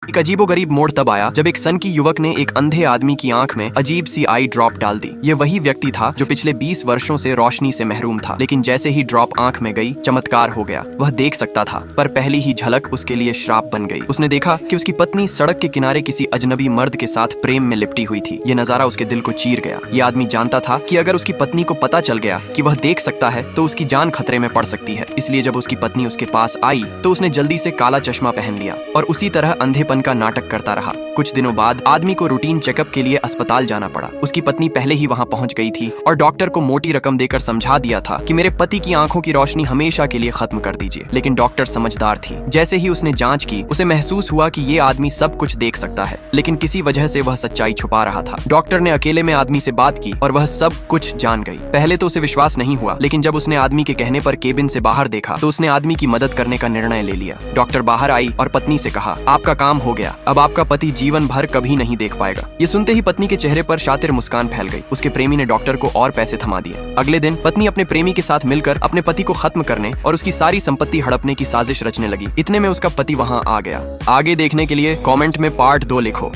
एक अजीबोगरीब मोड़ तब आया जब एक सनकी युवक ने एक अंधे आदमी की आंख में अजीब सी आई ड्रॉप डाल दी। ये वही व्यक्ति था जो पिछले 20 वर्षों से रोशनी से महरूम था, लेकिन जैसे ही ड्रॉप आंख में गई चमत्कार हो गया। वह देख सकता था, पर पहली ही झलक उसके लिए श्राप बन गई। उसने देखा कि उसकी पत्नी सड़क के किनारे किसी अजनबी मर्द के साथ प्रेम में लिपटी हुई थी। ये नजारा उसके दिल को चीर गया। ये आदमी जानता था कि अगर उसकी पत्नी को पता चल गया कि वह देख सकता है तो उसकी जान खतरे में पड़ सकती है। इसलिए जब उसकी पत्नी उसके पास आई तो उसने जल्दी से काला चश्मा पहन लिया और उसी तरह अंधेपन का नाटक करता रहा। कुछ दिनों बाद आदमी को रूटीन चेकअप के लिए अस्पताल जाना पड़ा। उसकी पत्नी पहले ही वहां पहुंच गई थी और डॉक्टर को मोटी रकम देकर समझा दिया था कि मेरे पति की आंखों की रोशनी हमेशा के लिए खत्म कर दीजिए। लेकिन डॉक्टर समझदार थी। जैसे ही उसने जांच की, उसे महसूस हुआ कि ये आदमी सब कुछ देख सकता है, लेकिन किसी वजह से वह सच्चाई छुपा रहा था। डॉक्टर ने अकेले में आदमी से बात की और वह सब कुछ जान गई। पहले तो उसे विश्वास नहीं हुआ, लेकिन जब उसने आदमी के कहने पर केबिन से बाहर देखा तो उसने आदमी की मदद करने का निर्णय ले लिया। डॉक्टर बाहर आई और पत्नी से कहा, आपका काम हो गया, अब आपका पति जीवन भर कभी नहीं देख पाएगा। ये सुनते ही पत्नी के चेहरे पर शातिर मुस्कान फैल गई। उसके प्रेमी ने डॉक्टर को और पैसे थमा दिए। अगले दिन पत्नी अपने प्रेमी के साथ मिलकर अपने पति को खत्म करने और उसकी सारी संपत्ति हड़पने की साजिश रचने लगी। इतने में उसका पति वहां आ गया। आगे देखने के लिए कमेंट में पार्ट 2 लिखो।